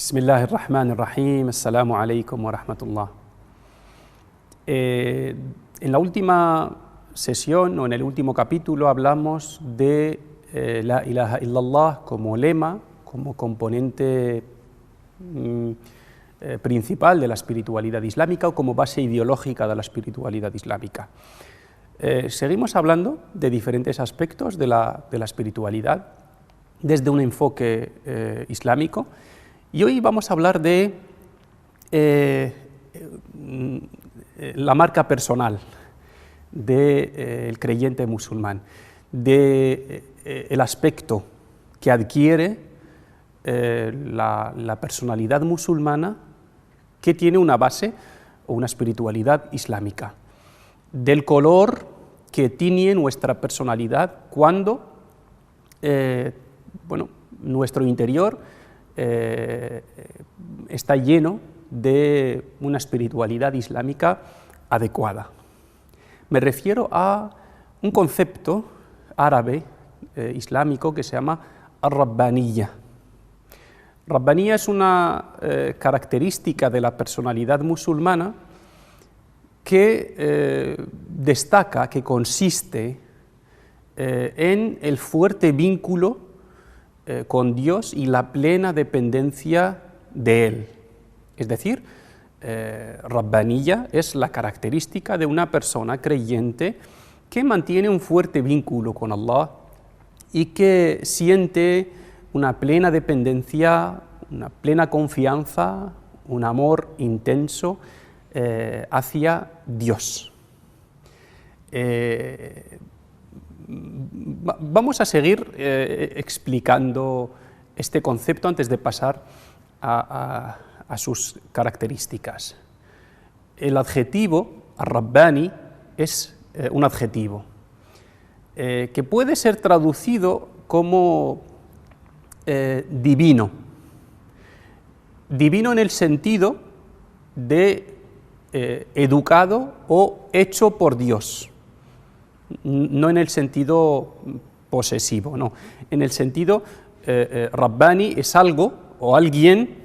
Bismillahirrahmanirrahim, Assalamu alaikum wa rahmatullah. En la última sesión o en el último capítulo hablamos de la ilaha illallah como lema, como componente principal de la espiritualidad islámica o como base ideológica de la espiritualidad islámica. Seguimos hablando de diferentes aspectos de la espiritualidad desde un enfoque islámico. Y hoy vamos a hablar de la marca personal del creyente musulmán, del aspecto que adquiere la personalidad musulmana que tiene una base o una espiritualidad islámica, del color que tiñe nuestra personalidad cuando nuestro interior está lleno de una espiritualidad islámica adecuada. Me refiero a un concepto árabe islámico que se llama ar-Rabbaniyya. Rabbaniyya es una característica de la personalidad musulmana que destaca, que consiste en el fuerte vínculo con Dios y la plena dependencia de Él. Es decir, Rabbaniyya es la característica de una persona creyente que mantiene un fuerte vínculo con Allah y que siente una plena dependencia, una plena confianza, un amor intenso hacia Dios. Vamos a seguir explicando este concepto antes de pasar a sus características. El adjetivo ar-Rabbani es un adjetivo que puede ser traducido como divino. Divino en el sentido de educado o hecho por Dios. No en el sentido posesivo, no. En el sentido, Rabbani es algo o alguien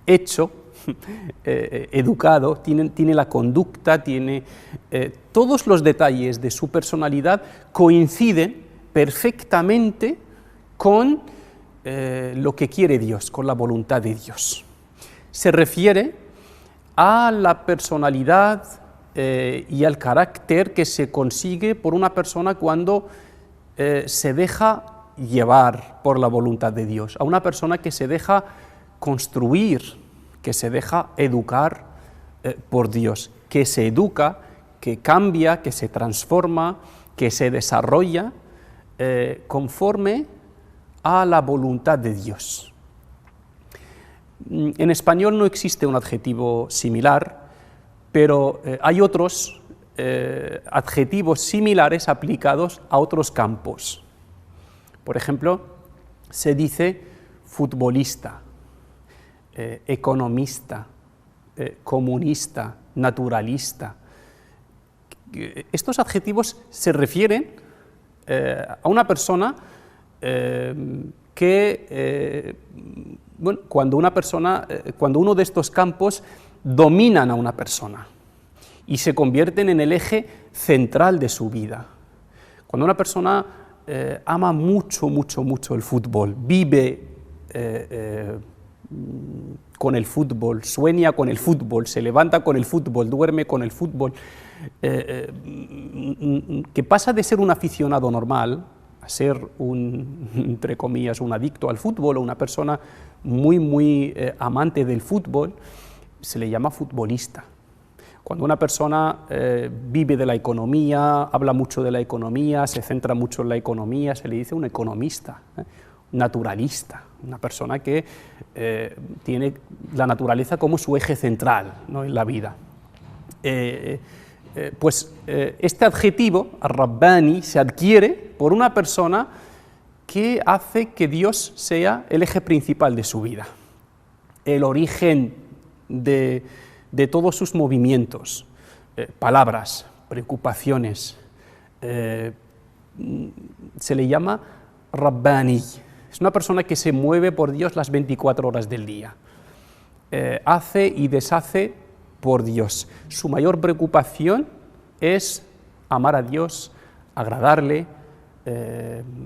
hecho, educado, tiene la conducta, tiene todos los detalles de su personalidad coinciden perfectamente con lo que quiere Dios, con la voluntad de Dios. Se refiere a la personalidad y al carácter que se consigue por una persona cuando se deja llevar por la voluntad de Dios, a una persona que se deja construir, que se deja educar por Dios, que se educa, que cambia, que se transforma, que se desarrolla conforme a la voluntad de Dios. En español no existe un adjetivo similar, pero hay otros adjetivos similares aplicados a otros campos. Por ejemplo, se dice futbolista, economista, comunista, naturalista. Estos adjetivos se refieren a una persona cuando uno de estos campos dominan a una persona y se convierten en el eje central de su vida. Cuando una persona ama mucho el fútbol, vive con el fútbol, sueña con el fútbol, se levanta con el fútbol, duerme con el fútbol, que pasa de ser un aficionado normal a ser entre comillas, un adicto al fútbol o una persona muy amante del fútbol, se le llama futbolista. Cuando una persona vive de la economía, habla mucho de la economía, se centra mucho en la economía, se le dice un economista, naturalista, una persona que tiene la naturaleza como su eje central, ¿no?, en la vida. Este adjetivo, ar-Rabbani, se adquiere por una persona que hace que Dios sea el eje principal de su vida, el origen de todos sus movimientos, palabras, preocupaciones. Se le llama Rabbani, es una persona que se mueve por Dios las 24 horas del día, hace y deshace por Dios. Su mayor preocupación es amar a Dios, agradarle,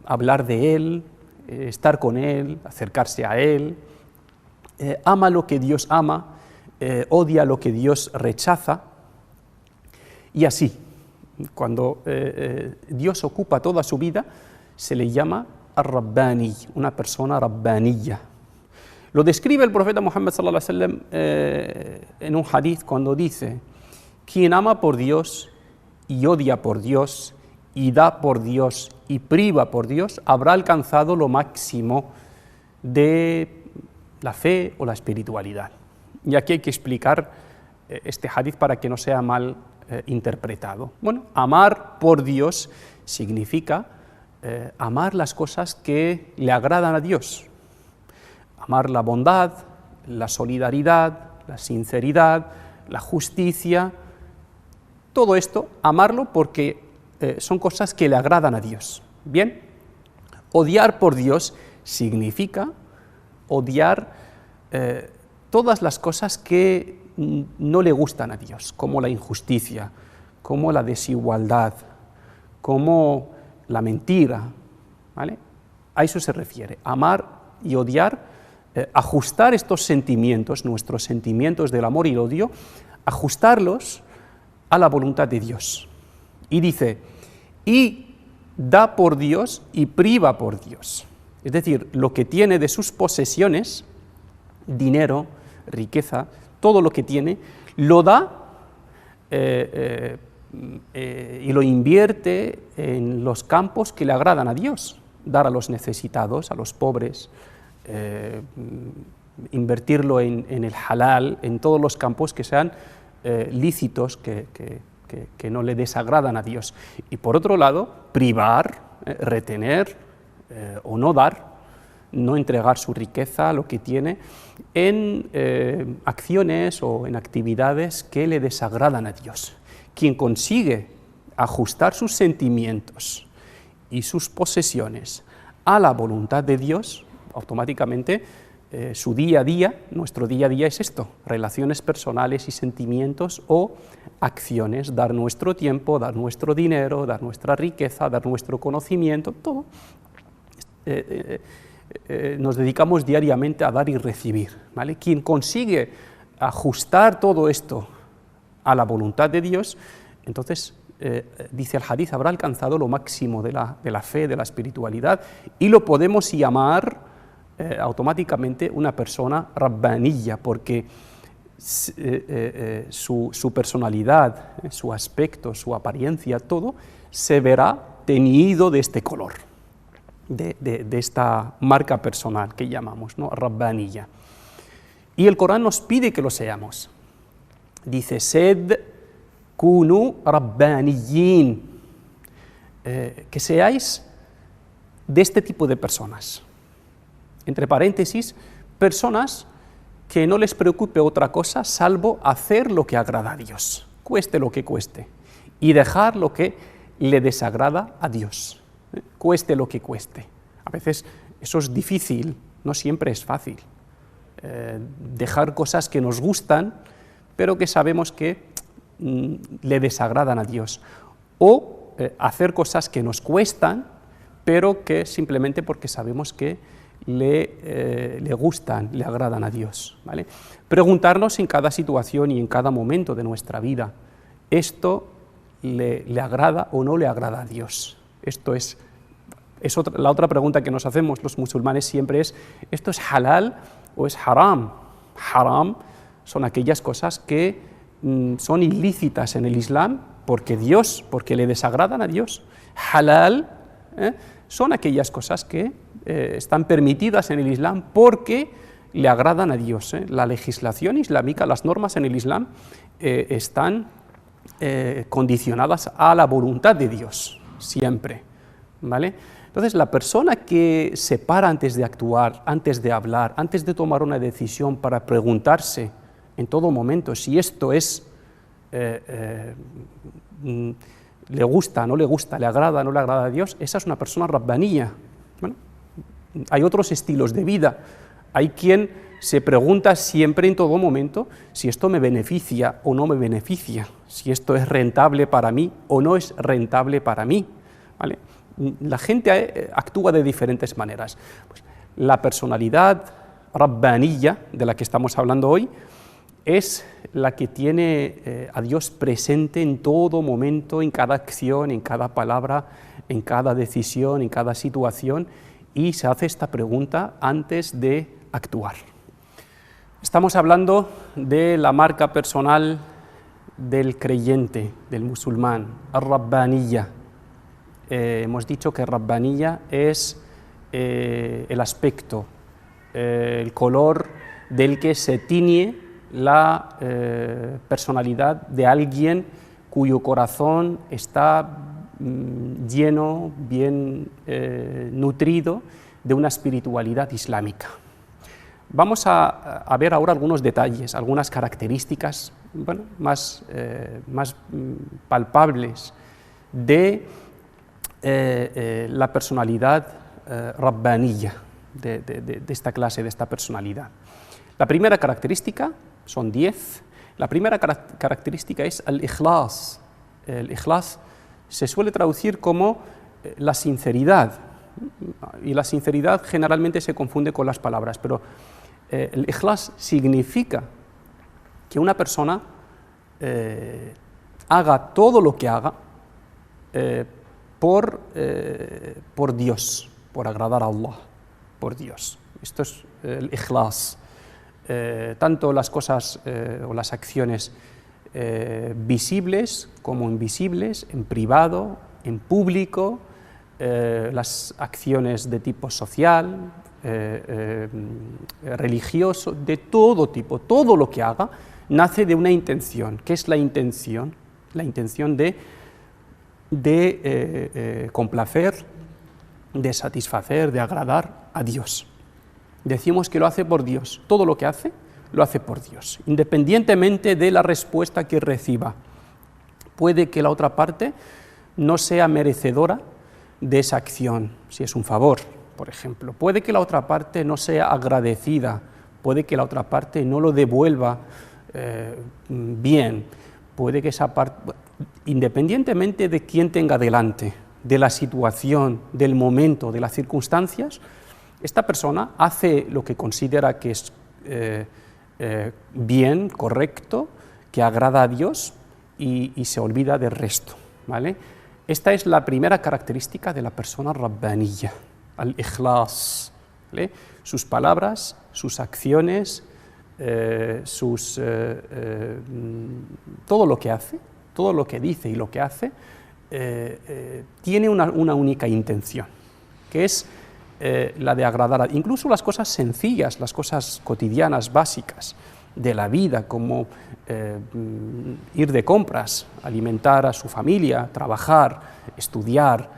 hablar de Él, estar con Él, acercarse a Él, ama lo que Dios ama, odia lo que Dios rechaza, y así, cuando Dios ocupa toda su vida, se le llama ar-Rabbani, una persona rabbaniya. Lo describe el profeta Muhammad sallallahu alaihi wasallam en un hadith cuando dice: quien ama por Dios y odia por Dios y da por Dios y priva por Dios, habrá alcanzado lo máximo de la fe o la espiritualidad. Y aquí hay que explicar este hadith para que no sea mal interpretado. Bueno, amar por Dios significa amar las cosas que le agradan a Dios. Amar la bondad, la solidaridad, la sinceridad, la justicia, todo esto, amarlo porque son cosas que le agradan a Dios. Bien, odiar por Dios significa odiar todas las cosas que no le gustan a Dios, como la injusticia, como la desigualdad, como la mentira, ¿vale? A eso se refiere, amar y odiar. Ajustar estos sentimientos, nuestros sentimientos del amor y el odio, ajustarlos a la voluntad de Dios. Y dice, y da por Dios y priva por Dios. Es decir, lo que tiene de sus posesiones, dinero, riqueza, todo lo que tiene, lo da y lo invierte en los campos que le agradan a Dios. Dar a los necesitados, a los pobres, invertirlo en el halal, en todos los campos que sean lícitos, que no le desagradan a Dios. Y por otro lado, privar, retener o no dar, no entregar su riqueza, lo que tiene, en acciones o en actividades que le desagradan a Dios. Quien consigue ajustar sus sentimientos y sus posesiones a la voluntad de Dios, automáticamente su día a día, nuestro día a día es esto: relaciones personales y sentimientos o acciones, dar nuestro tiempo, dar nuestro dinero, dar nuestra riqueza, dar nuestro conocimiento, todo. Nos dedicamos diariamente a dar y recibir, ¿vale? Quien consigue ajustar todo esto a la voluntad de Dios, entonces dice el hadith, habrá alcanzado lo máximo de la fe, de la espiritualidad, y lo podemos llamar automáticamente una persona rabbanilla, porque su personalidad, su aspecto, su apariencia, todo se verá teñido de este color, de esta marca personal que llamamos, ¿no? Rabbanilla. Y el Corán nos pide que lo seamos. Dice, sed kunu rabbaniyin, que seáis de este tipo de personas. Entre paréntesis, personas que no les preocupe otra cosa salvo hacer lo que agrada a Dios, cueste lo que cueste, y dejar lo que le desagrada a Dios, cueste lo que cueste. A veces eso es difícil, no siempre es fácil. Dejar cosas que nos gustan, pero que sabemos que le desagradan a Dios, o hacer cosas que nos cuestan, pero que simplemente porque sabemos que le gustan, le agradan a Dios, ¿vale? Preguntarnos en cada situación y en cada momento de nuestra vida, ¿esto le agrada o no le agrada a Dios? Esto es la otra pregunta que nos hacemos los musulmanes siempre es, ¿esto es halal o es haram? Haram son aquellas cosas que son ilícitas en el Islam porque le desagradan a Dios. Halal son aquellas cosas que están permitidas en el Islam porque le agradan a Dios. La legislación islámica, las normas en el Islam están condicionadas a la voluntad de Dios, siempre, ¿vale? Entonces, la persona que se para antes de actuar, antes de hablar, antes de tomar una decisión para preguntarse en todo momento si esto es le gusta, no le gusta, le agrada, no le agrada a Dios, esa es una persona rabbanía. Bueno, Hay otros estilos de vida. Hay quien se pregunta siempre, en todo momento, si esto me beneficia o no me beneficia, si esto es rentable para mí o no es rentable para mí, ¿vale? La gente actúa de diferentes maneras. Pues, la personalidad rabbaniyya, de la que estamos hablando hoy, es la que tiene a Dios presente en todo momento, en cada acción, en cada palabra, en cada decisión, en cada situación, y se hace esta pregunta antes de actuar. Estamos hablando de la marca personal del creyente, del musulmán, al-Rabbaniyya. Hemos dicho que Rabbaniyya es el aspecto, el color del que se tiñe la personalidad de alguien cuyo corazón está lleno, bien nutrido de una espiritualidad islámica. Vamos a ver ahora algunos detalles, algunas características más palpables de la personalidad rabbaniyya, de esta clase, de esta personalidad. La primera característica, son 10, la primera característica es el ikhlas. El ikhlas se suele traducir como la sinceridad, y la sinceridad generalmente se confunde con las palabras, pero el ikhlas significa que una persona haga todo lo que haga por Dios, por agradar a Allah, por Dios. Esto es el ikhlas. Tanto las cosas o las acciones visibles como invisibles, en privado, en público, las acciones de tipo social, religioso, de todo tipo, todo lo que haga nace de una intención. ¿Qué es la intención? La intención de complacer, de satisfacer, de agradar a Dios. Decimos que lo hace por Dios, todo lo que hace, lo hace por Dios, independientemente de la respuesta que reciba. Puede que la otra parte no sea merecedora de esa acción, si es un favor, por ejemplo. Puede que la otra parte no sea agradecida, puede que la otra parte no lo devuelva bien, puede que esa parte, independientemente de quién tenga delante, de la situación, del momento, de las circunstancias, esta persona hace lo que considera que es bien, correcto, que agrada a Dios y se olvida del resto, ¿vale? Esta es la primera característica de la persona rabbaniyya, al-ikhlas, ¿vale? Sus palabras, sus acciones, todo lo que hace, todo lo que dice y lo que hace, tiene una única intención, que es la de agradar, incluso las cosas sencillas, las cosas cotidianas, básicas de la vida, como ir de compras, alimentar a su familia, trabajar, estudiar,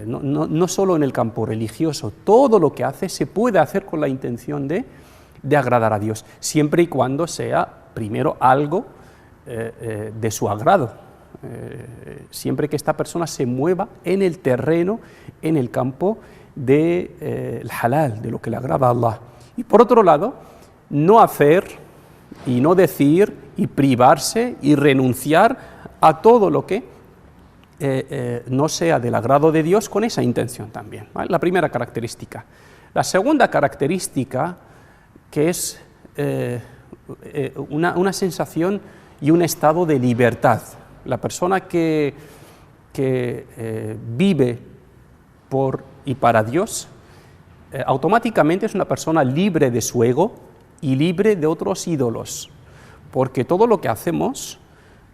no solo en el campo religioso, todo lo que hace se puede hacer con la intención de agradar a Dios, siempre y cuando sea primero algo de su agrado, siempre que esta persona se mueva en el terreno, en el campo del halal, de lo que le agrada a Allah. Y por otro lado, no hacer y no decir y privarse y renunciar a todo lo que no sea del agrado de Dios con esa intención también, ¿vale? La primera característica. La segunda característica, que es una sensación y un estado de libertad. La persona que vive por y para Dios, automáticamente es una persona libre de su ego y libre de otros ídolos, porque todo lo que hacemos,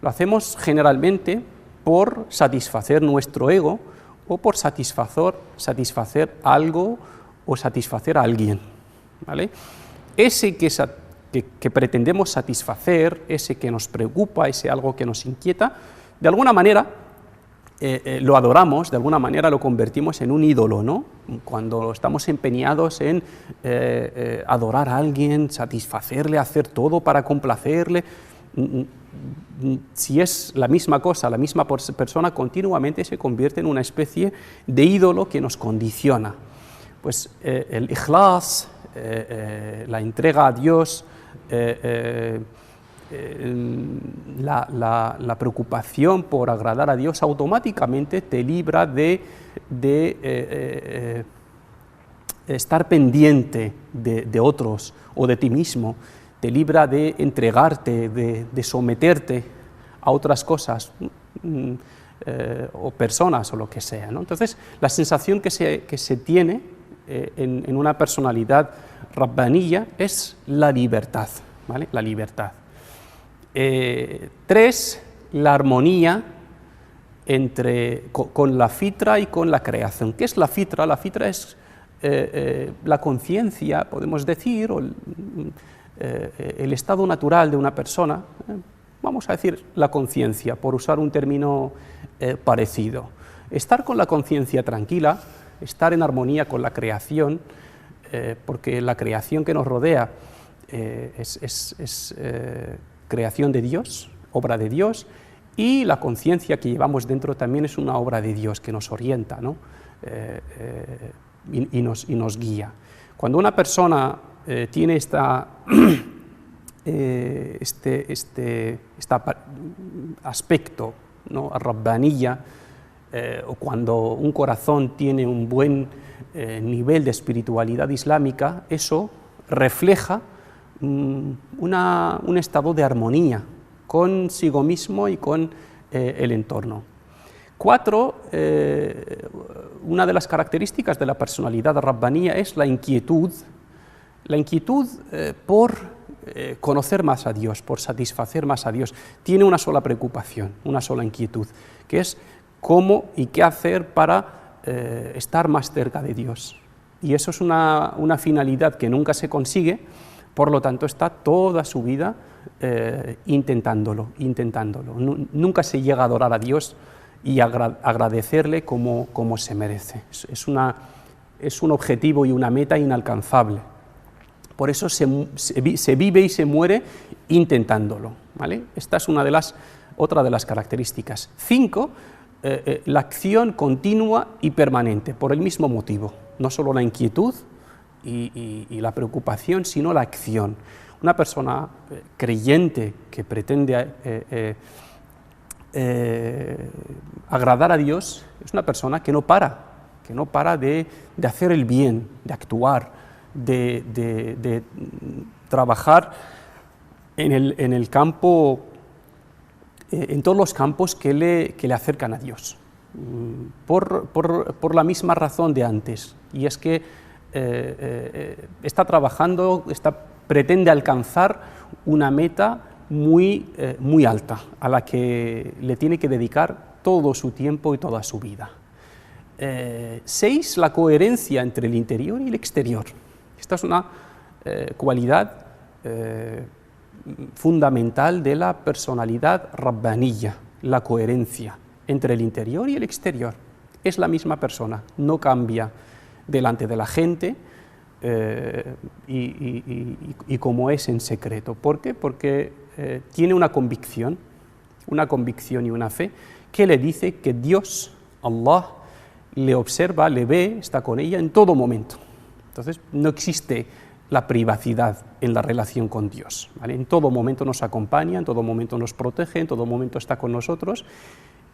lo hacemos generalmente por satisfacer nuestro ego o por satisfacer algo o satisfacer a alguien, ¿vale? Ese que pretendemos satisfacer, ese que nos preocupa, ese algo que nos inquieta, de alguna manera lo adoramos, de alguna manera lo convertimos en un ídolo, ¿no? Cuando estamos empeñados en adorar a alguien, satisfacerle, hacer todo para complacerle, si es la misma cosa, la misma persona, continuamente se convierte en una especie de ídolo que nos condiciona. Pues el ikhlas, la entrega a Dios, la preocupación por agradar a Dios automáticamente te libra de estar pendiente de otros o de ti mismo, te libra de entregarte, de someterte a otras cosas o personas o lo que sea, ¿no? Entonces, la sensación que se tiene en una personalidad rabbaniyya es la libertad, ¿vale? La libertad. 3, la armonía con la fitra y con la creación. ¿Qué es la fitra? La fitra es la conciencia, podemos decir, o el estado natural de una persona, vamos a decir la conciencia, por usar un término parecido. Estar con la conciencia tranquila, estar en armonía con la creación, porque la creación que nos rodea es creación de Dios, obra de Dios, y la conciencia que llevamos dentro también es una obra de Dios que nos orienta, ¿no? Y nos guía. Cuando una persona tiene este aspecto, ¿no?, rabbaniyya, o cuando un corazón tiene un buen nivel de espiritualidad islámica, eso refleja un estado de armonía consigo mismo y con el entorno. 4, una de las características de la personalidad rabbaniyya es la inquietud por conocer más a Dios, por satisfacer más a Dios. Tiene una sola preocupación, una sola inquietud, que es cómo y qué hacer para estar más cerca de Dios. Y eso es una finalidad que nunca se consigue, por lo tanto está toda su vida intentándolo. Nunca se llega a adorar a Dios y agradecerle como se merece. Es un objetivo y una meta inalcanzable. Por eso se vive y se muere intentándolo, ¿vale? Esta es otra de las características. 5, la acción continua y permanente, por el mismo motivo. No solo la inquietud y la preocupación, sino la acción. Una persona creyente que pretende agradar a Dios es una persona que no para de hacer el bien, de actuar, de trabajar en el campo, en todos los campos que le acercan a Dios, por la misma razón de antes, y es que está trabajando, pretende alcanzar una meta muy alta, a la que le tiene que dedicar todo su tiempo y toda su vida. 6, la coherencia entre el interior y el exterior. Esta es una cualidad fundamental de la personalidad rabbaniyya, la coherencia entre el interior y el exterior. Es la misma persona, no cambia delante de la gente y como es en secreto. ¿Por qué? Porque tiene una convicción y una fe que le dice que Dios, Allah, le observa, le ve, está con ella en todo momento. Entonces no existe la privacidad en la relación con Dios, ¿vale? En todo momento nos acompaña, en todo momento nos protege, en todo momento está con nosotros,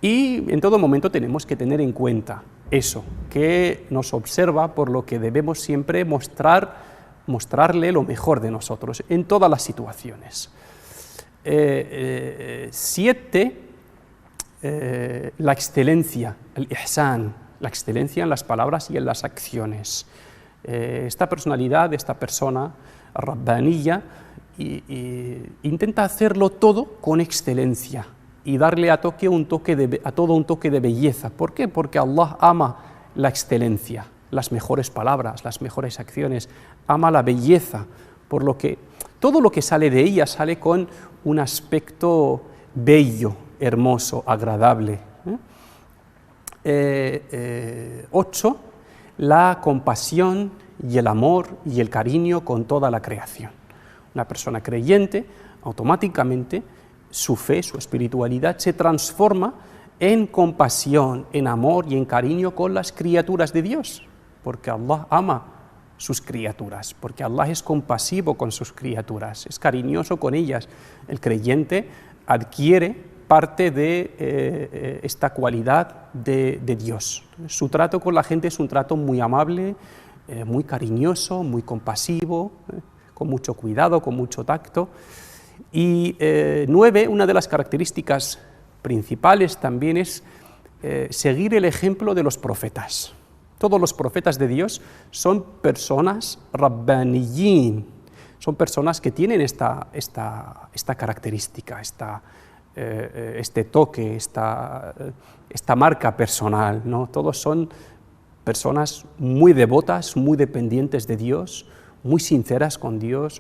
y en todo momento tenemos que tener en cuenta eso, que nos observa, por lo que debemos siempre mostrarle lo mejor de nosotros en todas las situaciones. 7, la excelencia, el ihsan, la excelencia en las palabras y en las acciones. Esta personalidad, esta persona rabbaniyya, intenta hacerlo todo con excelencia y darle a todo un toque de belleza. ¿Por qué? Porque Allah ama la excelencia, las mejores palabras, las mejores acciones, ama la belleza, por lo que todo lo que sale de ella sale con un aspecto bello, hermoso, agradable. 8, la compasión y el amor y el cariño con toda la creación. Una persona creyente, automáticamente, su fe, su espiritualidad se transforma en compasión, en amor y en cariño con las criaturas de Dios, porque Allah ama sus criaturas, porque Allah es compasivo con sus criaturas, es cariñoso con ellas. El creyente adquiere parte de esta cualidad de Dios. Su trato con la gente es un trato muy amable, muy cariñoso, muy compasivo, con mucho cuidado, con mucho tacto. Y 9, una de las características principales también es seguir el ejemplo de los profetas. Todos los profetas de Dios son personas rabbaniyin, son personas que tienen esta característica, este toque, esta marca personal, ¿no? Todos son personas muy devotas, muy dependientes de Dios, muy sinceras con Dios,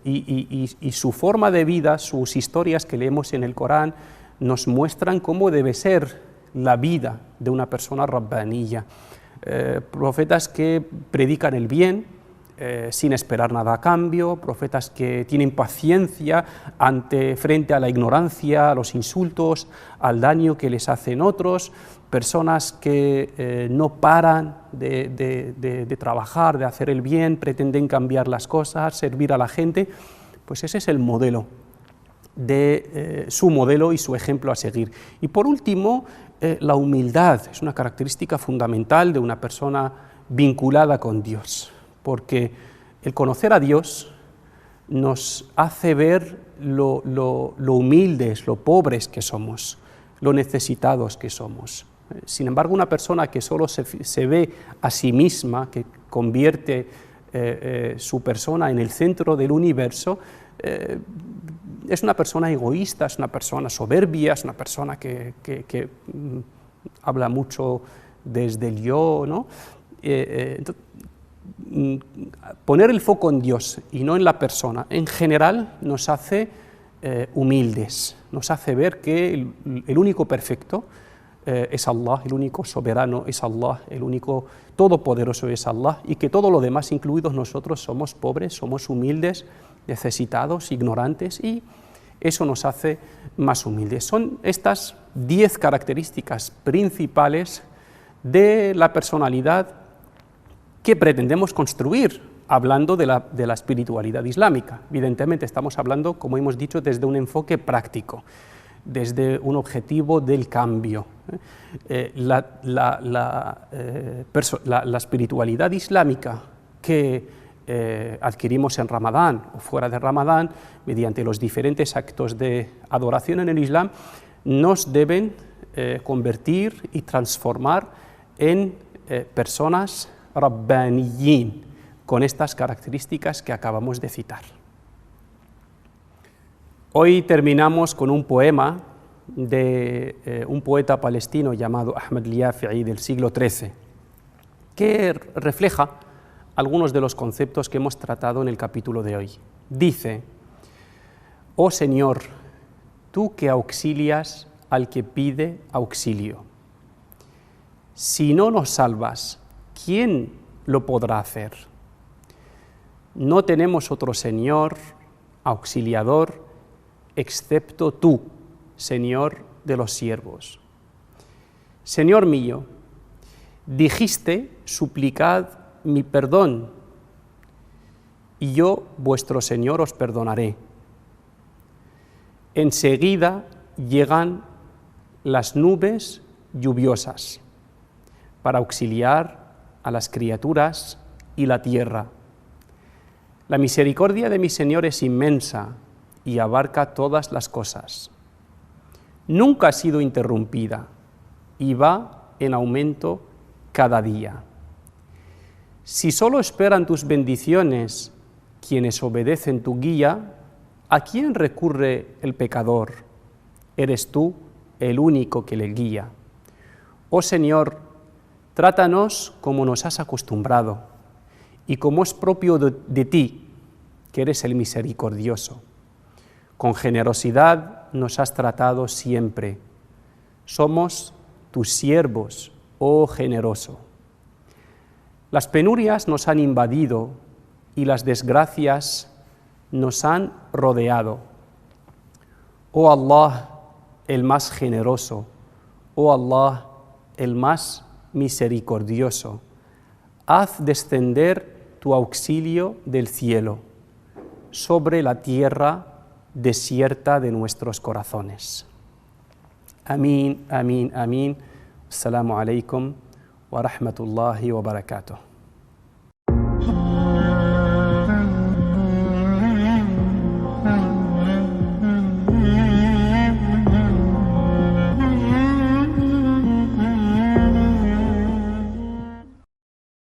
y su forma de vida, sus historias que leemos en el Corán, nos muestran cómo debe ser la vida de una persona rabbaniya. Profetas que predican el bien sin esperar nada a cambio, profetas que tienen paciencia frente a la ignorancia, a los insultos, al daño que les hacen otros, personas que no paran de trabajar, de hacer el bien, pretenden cambiar las cosas, servir a la gente. Pues ese es el modelo, su modelo y su ejemplo a seguir. Y por último, la humildad es una característica fundamental de una persona vinculada con Dios, porque el conocer a Dios nos hace ver lo humildes, lo pobres que somos, lo necesitados que somos. Sin embargo, una persona que solo se ve a sí misma, que convierte su persona en el centro del universo, es una persona egoísta, es una persona soberbia, es una persona que habla mucho desde el yo, ¿no? Entonces, poner el foco en Dios y no en la persona, en general nos hace humildes, nos hace ver que el único perfecto es Allah, el único soberano es Allah, el único todopoderoso es Allah, y que todo lo demás, incluidos nosotros, somos pobres, somos humildes, necesitados, ignorantes, y eso nos hace más humildes. Son estas 10 características principales de la personalidad que pretendemos construir, hablando de la espiritualidad islámica. Evidentemente estamos hablando, como hemos dicho, desde un enfoque práctico, desde un objetivo del cambio. La espiritualidad islámica que adquirimos en Ramadán o fuera de Ramadán, mediante los diferentes actos de adoración en el Islam, nos deben convertir y transformar en personas rabbaniyin, con estas características que acabamos de citar. Hoy terminamos con un poema de un poeta palestino llamado Ahmad al-Yafi'i del siglo XIII, que refleja algunos de los conceptos que hemos tratado en el capítulo de hoy. Dice: «Oh Señor, tú que auxilias al que pide auxilio, si no nos salvas, ¿quién lo podrá hacer? No tenemos otro Señor, auxiliador, excepto tú, Señor de los siervos. Señor mío, dijiste, suplicad mi perdón, y yo, vuestro Señor, os perdonaré. Enseguida llegan las nubes lluviosas para auxiliar a las criaturas y la tierra. La misericordia de mi Señor es inmensa y abarca todas las cosas. Nunca ha sido interrumpida y va en aumento cada día. Si solo esperan tus bendiciones quienes obedecen tu guía, ¿a quién recurre el pecador? Eres tú el único que le guía. Oh Señor, trátanos como nos has acostumbrado y como es propio de ti, que eres el misericordioso. Con generosidad nos has tratado siempre. Somos tus siervos, oh generoso. Las penurias nos han invadido y las desgracias nos han rodeado. Oh Allah, el más generoso, oh Allah, el más misericordioso, haz descender tu auxilio del cielo sobre la tierra desierta de nuestros corazones. Amén, amén, amén. Assalamu alaikum wa rahmatullahi wa barakatuh.